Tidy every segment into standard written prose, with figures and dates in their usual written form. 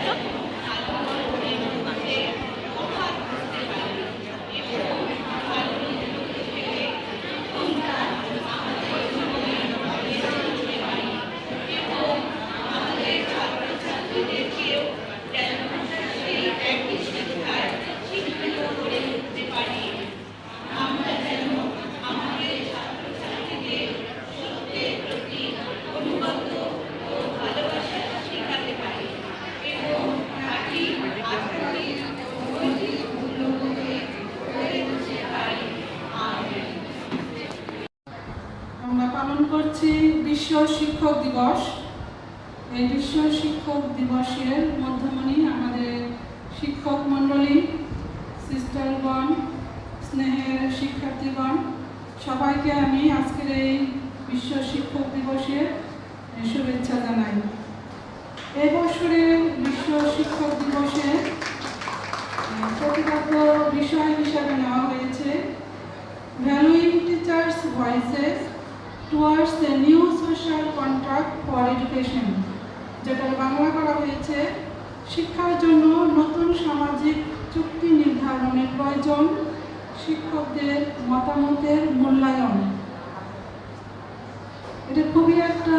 তো। আমরা পালন করছি বিশ্ব শিক্ষক দিবস। এই বিশ্ব শিক্ষক দিবসের মধ্যমণি আমাদের শিক্ষক মণ্ডলী, সিস্টারগণ, স্নেহের শিক্ষার্থীগণ, সবাইকে আমি আজকের এই বিশ্ব শিক্ষক দিবসের শুভেচ্ছা জানাই। এই বছরের বিশ্ব শিক্ষক দিবসে প্রতিপাদ্য বিষয় হিসাবে নেওয়া হয়েছে ভ্যালুইং teachers voices towards a new social contract for education, যেটার বাংলা করা হয়েছে শিক্ষার জন্য নতুন সামাজিক চুক্তি নির্ধারণের প্রয়োজন, শিক্ষকদের মতামতের মূল্যায়ন। এটা খুবই একটা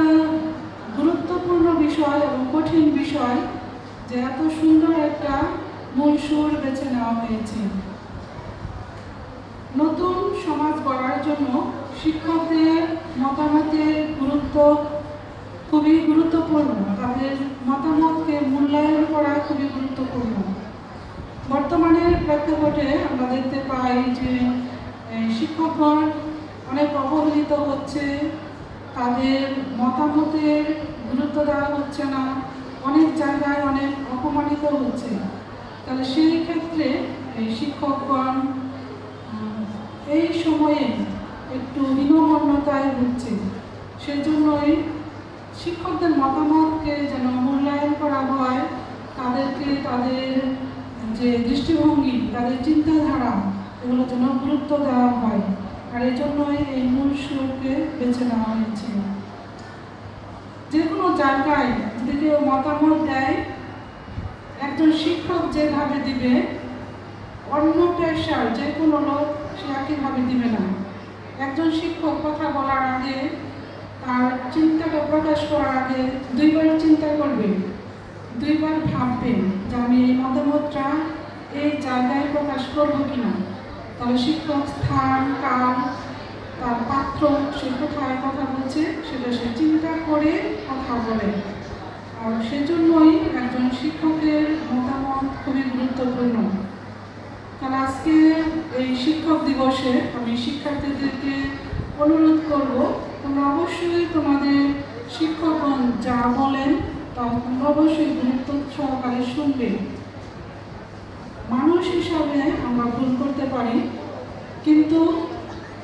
গুরুত্বপূর্ণ বিষয় এবং কঠিন বিষয় যে এত সুন্দর একটা মূল সুর বেছে নেওয়া হয়েছে। নতুন সমাজ গড়ার জন্য শিক্ষকদের মতামতের গুরুত্ব খুবই গুরুত্বপূর্ণ, তাদের মতামতকে মূল্যায়ন করা খুবই গুরুত্বপূর্ণ। বর্তমানের প্রেক্ষাপটে আমরা দেখতে পাই যে শিক্ষকগণ অনেক অবহেলিত হচ্ছে, তাদের মতামতের গুরুত্ব দেওয়া হচ্ছে না, অনেক জায়গায় অনেক অপমানিত হচ্ছে। তাহলে সেই ক্ষেত্রে শিক্ষকগণ এই সময়ে একটু হীনমন্যতায় ভুগছে। সেজন্যই শিক্ষকদের মতামতকে যেন মূল্যায়ন করা হয়, তাদেরকে তাদের যে দৃষ্টিভঙ্গি, তাদের চিন্তাধারা, এগুলো যেন গুরুত্ব দেওয়া হয়। আর এই জন্যই এই মূল সুরকে বেছে নেওয়া হয়েছে। যে কোনো জায়গায় যদি কেউ মতামত দেয়, একজন শিক্ষক যেভাবে দিবে অন্য পেশার যে কোনো লোক সে একইভাবে দিবে না। একজন শিক্ষক কথা বলার আগে, তার চিন্তাটা প্রকাশ করার আগে দুইবার চিন্তা করবে, দুইবার ভাববে যে আমি এই মতামতটা এই জায়গায় প্রকাশ করবো কিনা। তবে শিক্ষক স্থান, কাল, তার পাত্র, সে কোথায় কথা বলছে সেটা সে চিন্তা করে কথা বলে। আর সেজন্যই একজন শিক্ষকের মতামত খুবই গুরুত্বপূর্ণ। কারণ আজকে এই শিক্ষক দিবসে আমি শিক্ষার্থীদেরকে অনুরোধ করব, তোমরা অবশ্যই তোমাদের শিক্ষকগণ যা বলেন তা তোমরা অবশ্যই গুরুত্ব সহকারে শুনবে। মানুষ হিসাবে আমরা ভুল করতে পারি, কিন্তু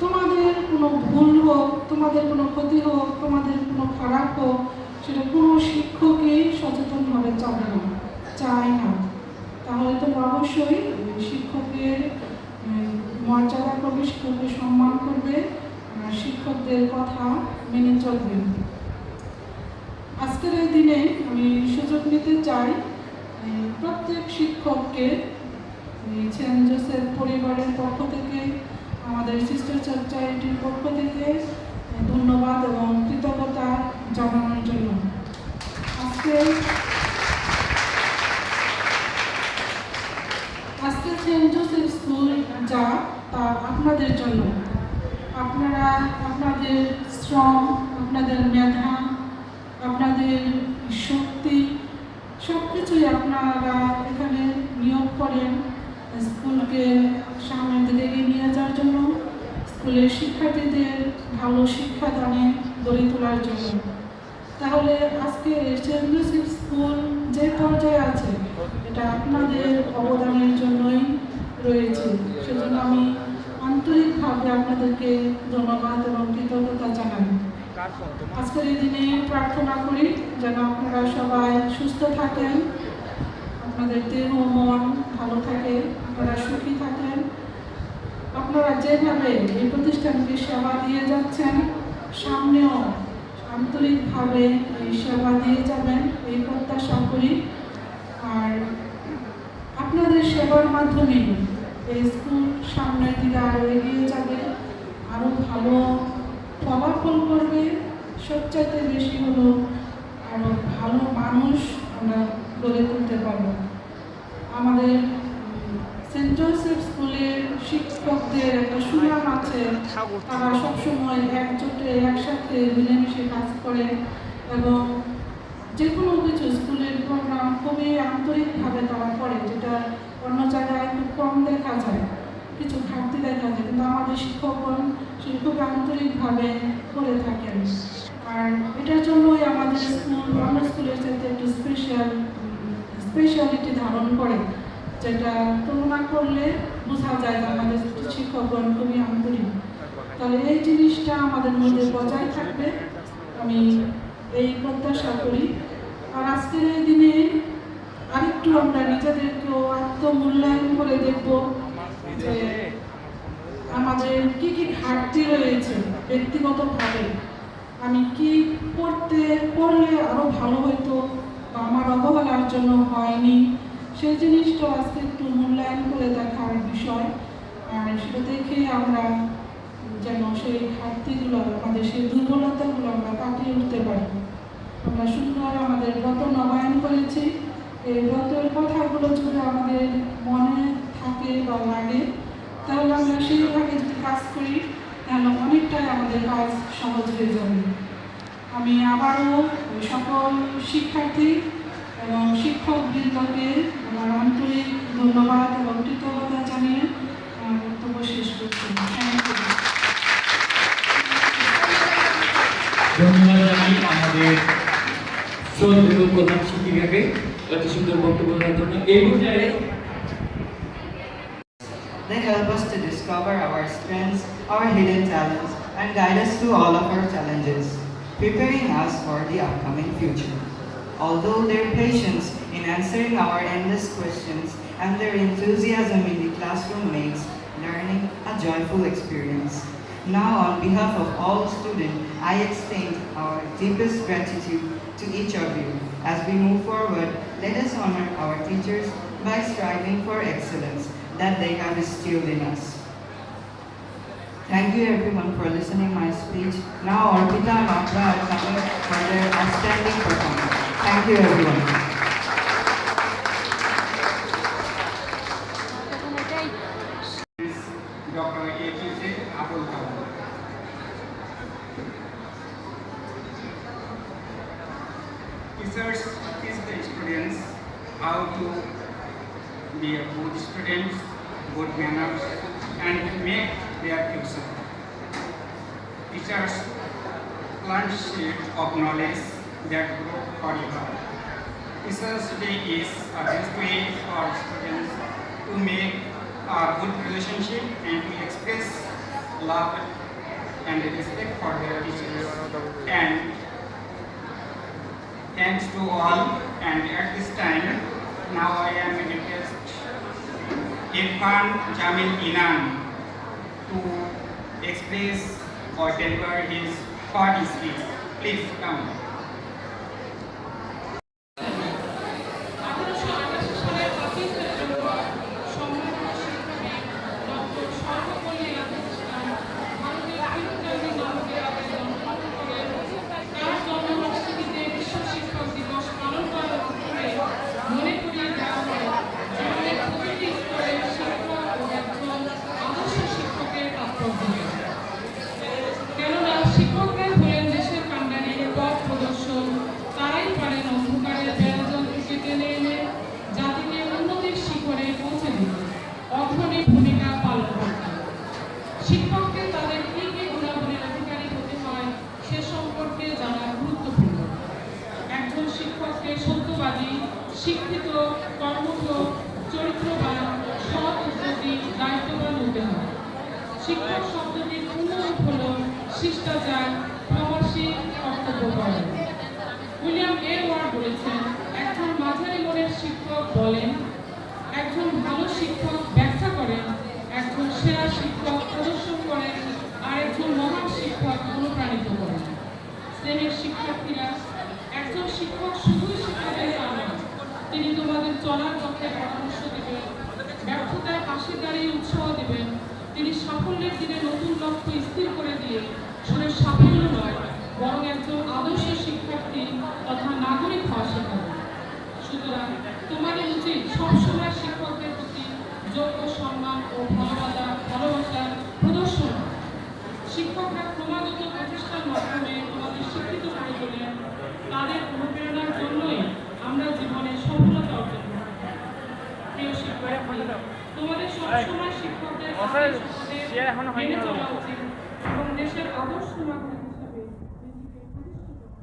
তোমাদের কোনো ভুল হোক, তোমাদের কোনো ক্ষতি হোক, তোমাদের কোনো খারাপ হোক, সেটা কোনো শিক্ষকই সচেতনভাবে চায় না। তাহলে তোমরা অবশ্যই শিক্ষকের মর্যাদা করবে, শিক্ষককে সম্মান করবে, শিক্ষকদের কথা মেনে চলবে। আজকের এই দিনে আমি সুযোগ নিতে চাই প্রত্যেক শিক্ষককে সেন্ট জোসেফ পরিবারের পক্ষ থেকে, আমাদের সিস্টার চ্যারিটির পক্ষ থেকে ধন্যবাদ এবং কৃতজ্ঞতা জানানোর জন্য। আজকে সেন্ট জোসেফ স্কুল যা তা আপনাদের জন্য। আপনারা আপনাদের শ্রম, আপনাদের মেধা, আপনাদের শক্তি সব কিছুই আপনারা এখানে নিয়োগ করেন স্কুলকে সামনের দিকে এগিয়ে নিয়ে যাওয়ার জন্য, স্কুলের শিক্ষার্থীদের ভালো শিক্ষাদানে গড়ে তোলার জন্য। তাহলে আজকে সেন্ট জোসেফ স্কুল যে পর্যায়ে আছে এটা আপনাদের অবদানের জন্যই রয়েছে। সেজন্য আমি আন্তরিকভাবে আপনাদেরকে ধন্যবাদ এবং কৃতজ্ঞতা জানাই। আজকের এই দিনে প্রার্থনা করি যেন আপনারা সবাই সুস্থ থাকেন, আপনাদের দেহ মন ভালো থাকে, আপনারা সুখী থাকেন। আপনারা যেভাবে এই প্রতিষ্ঠানকে সেবা দিয়ে যাচ্ছেন, সামনেও আন্তরিকভাবে এই সেবা দিয়ে যাবেন এই প্রত্যাশা করি। আর আপনাদের সেবার মাধ্যমে এই স্কুল সামনের দিকে আরও এগিয়ে যাবে, আরও ভালো ফলাফল করবে, সবচাইতে বেশি হলো আরও ভালো মানুষ আমরা গড়ে তুলতে পারবো। আমাদের সেন্ট জোসেফ স্কুলের শিক্ষকদের একটা সুনাম আছে, তারা সবসময় একজোটে একসাথে মিলেমিশে কাজ করে এবং যে কোনো কিছু স্কুলের প্রোগ্রাম খুবই আন্তরিকভাবে তারা করে, যেটা অন্য জায়গায় খুব কম দেখা যায়, কিছু ঘাটতি দেখা যায়, কিন্তু আমাদের শিক্ষকগণ সেটা খুব আন্তরিকভাবে করে থাকেন। আর এটার জন্যই আমাদের স্কুল অন্য স্কুলের সাথে একটু স্পেশালিটি ধারণ করে, যেটা তুলনা করলে বোঝা যায় যে আমাদের শিক্ষকগণ খুবই আন্তরিক। তাহলে এই জিনিসটা আমাদের মধ্যে বজায় থাকবে, আমি এই প্রত্যাশা করি। আর আজকের এই দিনে আরেকটু আমরা নিজেদেরকেও আত্মমূল্যায়ন করে দেখব যে আমাদের কি কি ঘাটতি রয়েছে ব্যক্তিগতভাবে, আমি কি পড়লে আরো ভালো হতো বা আমার অবহেলার জন্য হয়নি, সেই জিনিসটা আজকে একটু মূল্যায়ন করে দেখার বিষয়। আর সেটা দেখে আমরা যেন সেই ঘাটতিগুলো, আমাদের সেই দুর্বলতাগুলো আমরা কাটিয়ে উঠতে পারি। আমরা সুন্দর আমাদের ব্রত নবায়ন করেছি, এই ব্রতের কথাগুলো যদি আমাদের মনে থাকে বা লাগে, তাহলে আমরা সেইভাবে যদি কাজ করি তাহলে অনেকটাই আমাদের কাজ সহজ হয়ে যাবে। আমি আবারও সকল শিক্ষার্থী এবং শিক্ষকবৃন্দকে আমার আন্তরিক ধন্যবাদ এবং কৃতজ্ঞতা জানিয়ে আমার বক্তব্য শেষ করছি। ধন্যবাদ জানাই আমাদের শ্রদ্ধেয় প্রধান শিক্ষিকাকে এত সুন্দর বক্তব্য দেওয়ার জন্য। এই পর্যায়ে They help us to discover our strengths, our hidden talents, and guide us through all of our challenges, preparing us for the upcoming future. Although their patience in answering our endless questions and their enthusiasm in the classroom makes learning a joyful experience. Now, on behalf of all students, I extend our deepest gratitude to each of you. As we move forward, let us honor our teachers by striving for excellence that they have instilled in us. Thank you everyone for listening my speech. Now Arpita and Akra are coming for their outstanding performance. Thank you everyone. Dr. APJ Abul Kalam. Teachers teach the students how to be a good students, good manners, and make their future. Teachers plant seed of knowledge that grow forever. Teachers' Day is a best way for students to make a good relationship and to express love and respect for their teachers. And thanks to all. And at this time, now I am request Irfan Jamil Inan to express or deliver his thought speech. Please come. শিক্ষককে তাদের কি কি গুণাবলীর অধিকারী হতে হয় সে সম্পর্কে জানা গুরুত্বপূর্ণ। একজন শিক্ষককে সত্যবাদী, শিক্ষিত, কর্মঠ, চরিত্রবান, সৎ উদ্যোগী, দায়িত্ববান হতে হয়। শিক্ষক শব্দটির পূর্ণ রূপ হল শিষ্টাচার, ক্ষমাশীল, কর্তব্যপরায়ণ। উইলিয়াম এ ওয়ার্ড বলেছেন, একজন মাঝারি মনের শিক্ষক বলেন, একজন ভালো শিক্ষক ব্যাখ্যা করেন, একজন সেরা শিক্ষক প্রদর্শন করেন, আর একজন মহান শিক্ষক অনুপ্রাণিত করেন। শ্রেণীর শিক্ষার্থীরা, একজন শিক্ষক শুধুই শিক্ষা দেন তা নয়, তিনি তোমাদের চলার পথে পরামর্শ দিবেন, ব্যর্থতায় পাশে দাঁড়িয়ে উৎসাহ দিবেন। তিনি সাফল্যের দিনে নতুন লক্ষ্য স্থির করে দিয়ে শুধু সাফল্য নয়, বরং একজন আদর্শ শিক্ষার্থী তথা নাগরিক হওয়া শেখাবেন। সুতরাং তোমাদের উচিত সবসময় শিক্ষকদের প্রতি যোগ্য সম্মান ও ভালোবাসার প্রদর্শন। শিক্ষকরা ক্রমাগত প্রচেষ্টার মাধ্যমে তোমাদের শিক্ষিত করে তোলেন। তাদের অনুপ্রেরণার জন্যই আমরা জীবনে সফলতা অর্জন করি। প্রিয় শিক্ষার্থী, তোমাদের সবসময় শিক্ষকদের মেনে চলা উচিত এবং দেশের আদর্শ নাগরিক হিসেবে নিজেকে প্রতিষ্ঠিত করা।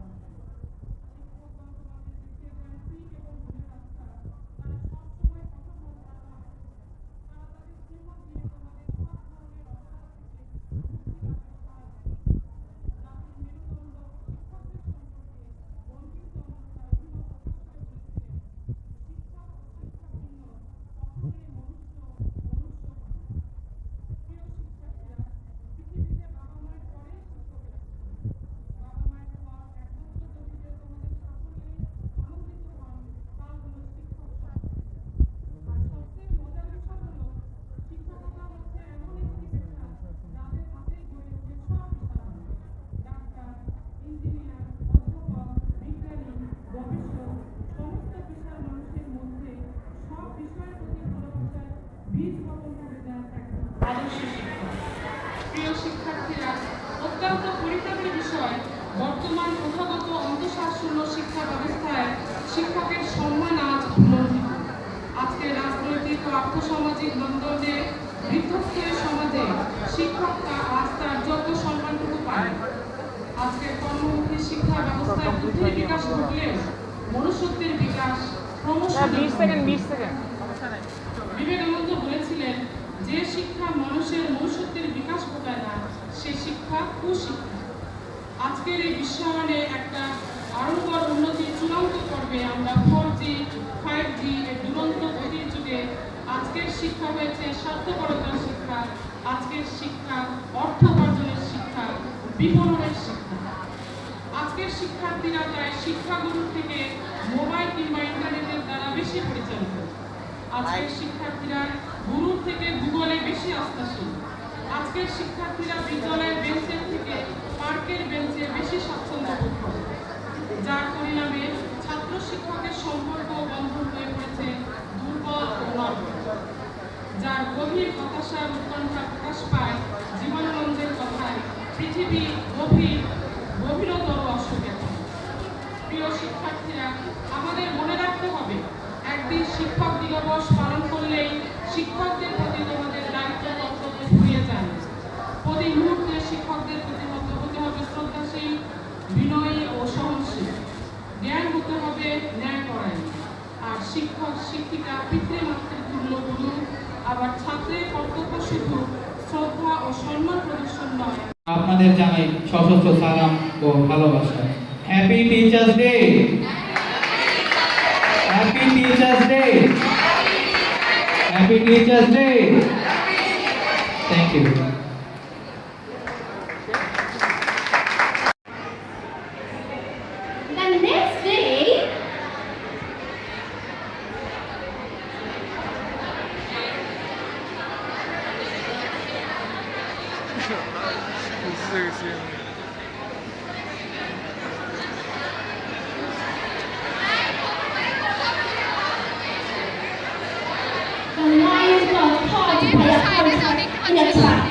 প্রিয় শিক্ষার্থীরা, অত্যন্ত পরিতাপের বিষয়, বর্তমান প্রথাগত অন্তঃশাসন শিক্ষা ব্যবস্থায় শিক্ষকের সম্মান আজ লঙ্ঘিত। আজকে রাজনৈতিক ও আর্থসামাজিক দ্বন্দ্বে বৃদ্ধত্ব সমাজে শিক্ষক আজ তার যোগ্য সম্মানটুকু পায়। আজকের কর্মমুখী শিক্ষা ব্যবস্থায় বুদ্ধির বিকাশ ঘটলেও মনুষ্যত্বের বিকাশ ক্রমশ। বিবেকানন্দ বলেছিলেন, যে শিক্ষা মানুষের মনুষ্যত্বের বিকাশ ঘটায় না, সেই শিক্ষা কুশিক্ষা। আজকের এই বিশ্বায়নে একটা আরম্বর উন্নতি চূড়ান্ত পর্বে আমরা 4G, 5G এর দুরন্ত গতির যুগে আজকের শিক্ষা হয়েছে স্বার্থপরতার শিক্ষা। আজকের শিক্ষা অর্থ উপার্জনের শিক্ষা, বিপণনের শিক্ষা। আজকের শিক্ষার্থীরা তাই শিক্ষাগুরুর থেকে মোবাইল কিংবা ইন্টারনেটের দ্বারা বেশি পরিচালিত। আজকের শিক্ষার্থীরা গুরুর থেকে গুগলে বেশি আস্থাশীল। আজকের শিক্ষার্থীরা বিদ্যালয়ের বেঞ্চের থেকে পার্কের বেঞ্চে বেশি স্বাচ্ছন্দ্য বোধ করে, যার পরিণামে ছাত্র শিক্ষকের সম্পর্ক বন্ধন হয়ে পড়েছে দুর্বল ও নরবর, যার গভীর হতাশার উৎকণ্ঠা প্রকাশ পায় জীবনানন্দের কথায়, পৃথিবী গভীরতর অসুবিধা। প্রিয় শিক্ষার্থীরা, আমাদের মনে রাখতে হবে, একদিন শিক্ষক দিবস পালন করলেই শিক্ষকদের প্রতি তোমাদের দায়িত্ব কর্তব্য ফুরিয়ে যায়। প্রতি মুহূর্তে শিক্ষকদের প্রতি হতে হবে শ্রদ্ধাশীল, বিনয়ী ও সহনশীল। জ্ঞান হতে হবে ন্যায়পরায়ণ। আর শিক্ষক শিক্ষিকা পিতৃমাতৃ তুল্য গুরু। আবার ছাত্রের কর্তব্য শুধু শ্রদ্ধা ও সম্মান প্রদর্শন নয়। আপনাদের জানাই সশস্ত্র সালাম ও ভালোবাসা। Happy teachers day. Happy teachers day. Happy teachers day. Thank you. The next day, the lion got caught by a panther in a trap.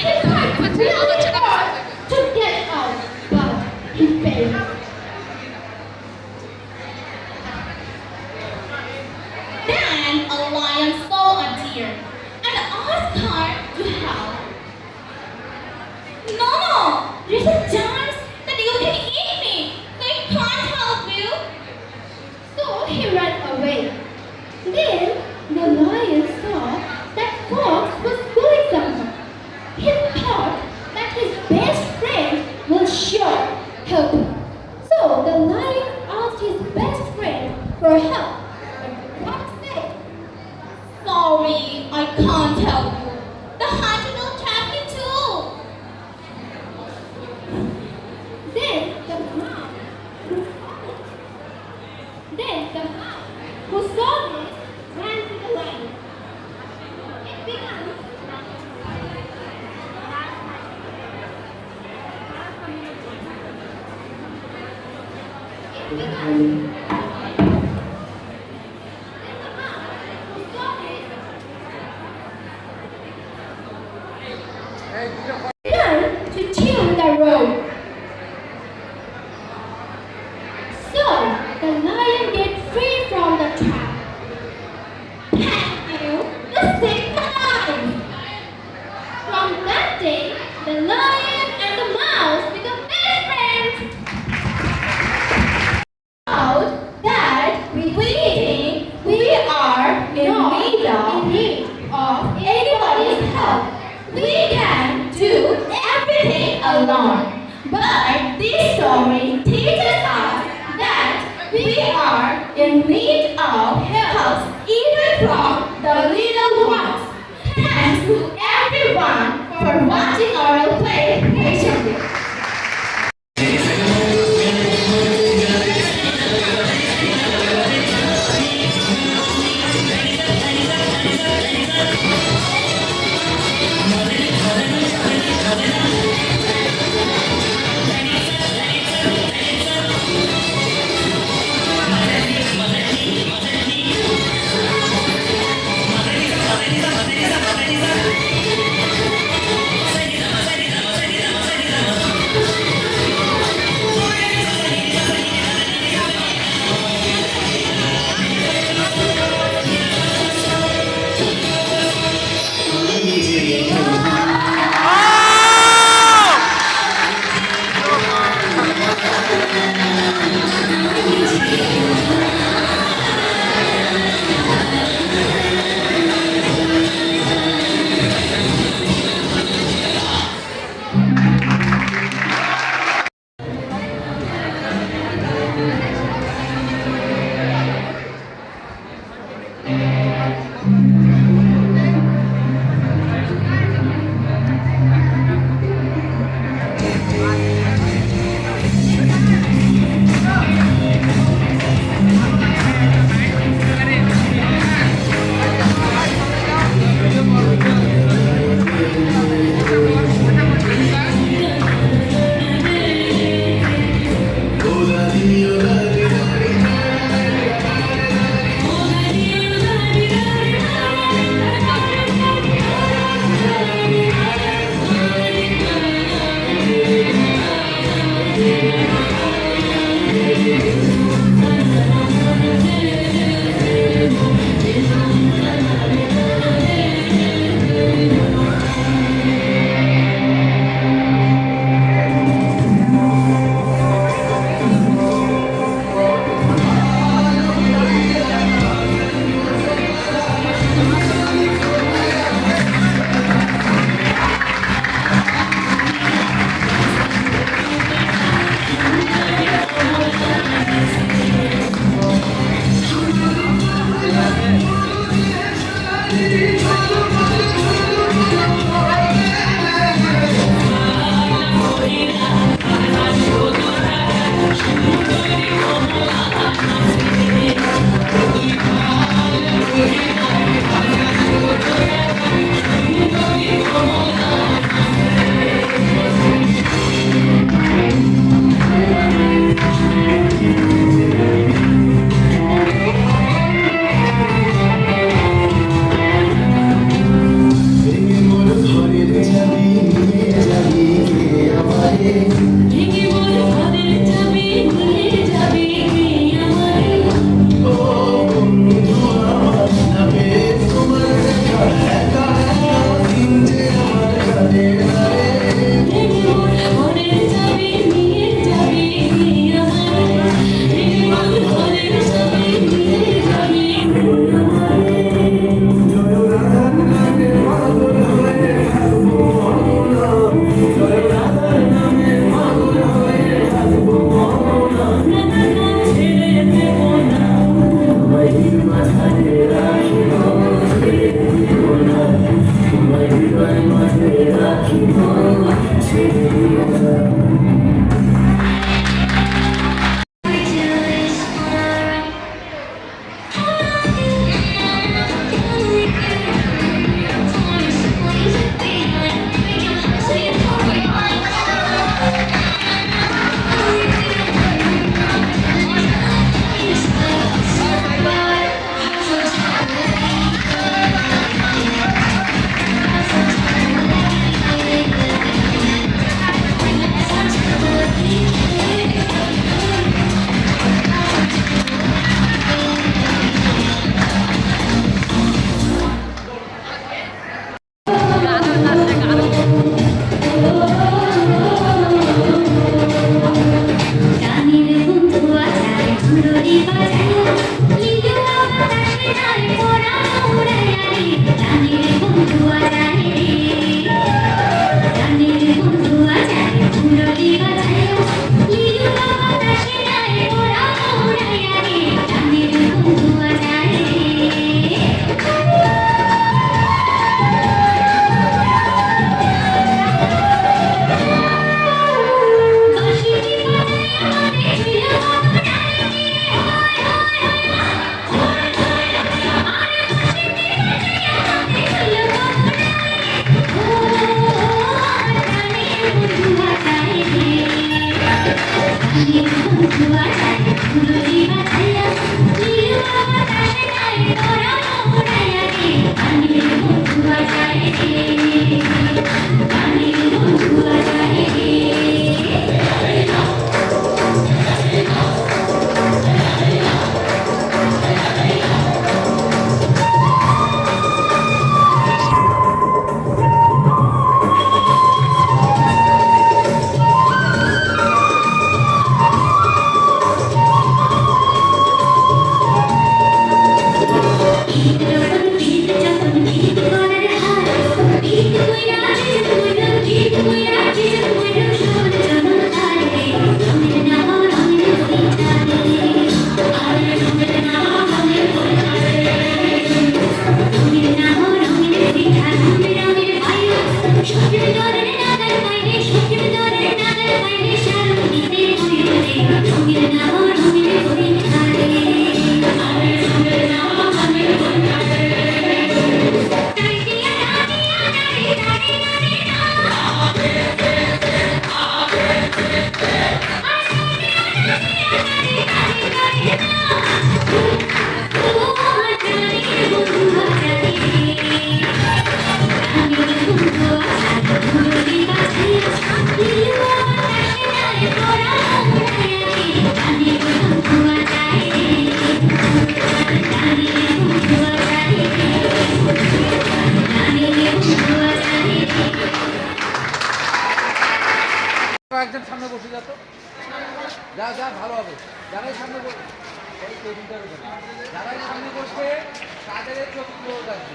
He tried really hard to get out, but he failed. Then a lion saw a deer and asked her to help. No, there's a chance that you can eat me, so I can't help you. So he ran away. Then the lion saw that fox was going somewhere. He thought that his best friend will sure help him. So the lion asked his best friend for help. But the fox said, "Sorry, I can't help you. The hunter will trap me too." Then the hound who saw this Learn to tune the rope. So the lion gets free from the trap. Thank you, the stick alive. From that day, the lion and the mouse become best friends. Out that we think we are in need of anybody's help. We can do everything alone. But this story teaches us that we are in need of help even from the little ones. Thanks to everyone for watching our play patiently. মুরলি বাজাইয়া লিলু বাতাসে যায় মোরা উড়াইয়া রে জানির বন্ধু আজারে জানির বন্ধু আজারে মুরলি বাজাইয়া লিলু বাতাসে যায় মোরা উড়াইয়া রে জানির বন্ধু আজারে বাঁশিটি বাজাইয়া মনে ছিল একজন সামনে বসে যা তো যা যা ভালো হবে যারাই সামনে বসে যারাই সামনে বসবে তাদের চোখ ক্লোজ আছে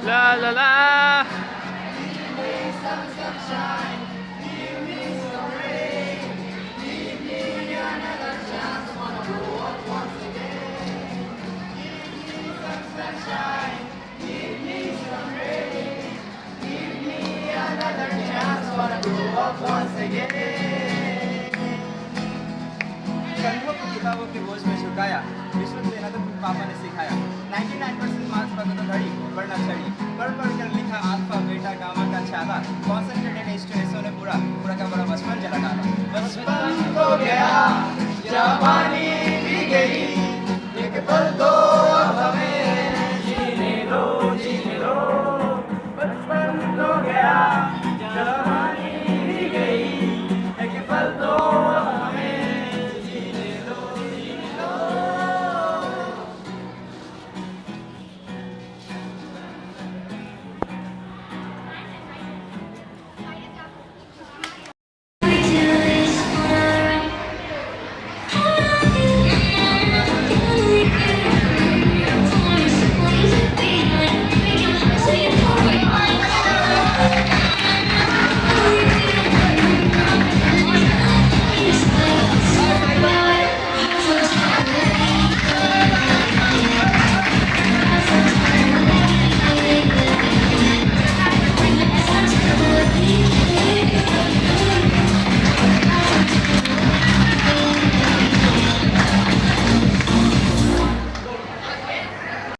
La la la. करीबों को किताबों के बोझ में झुकाया रिश्वत लेना तो पापा ने सिखाया 99% मार्क्स पर तो घड़ी पढ़ना छड़ी पढ़ कर लिखा अल्फा बेटा गामा का छाला कॉन्सेंट्रेटेड स्टूडेंट्सों ने पूरा का बड़ा बचपन जला डाला बचपन तो गया जवानी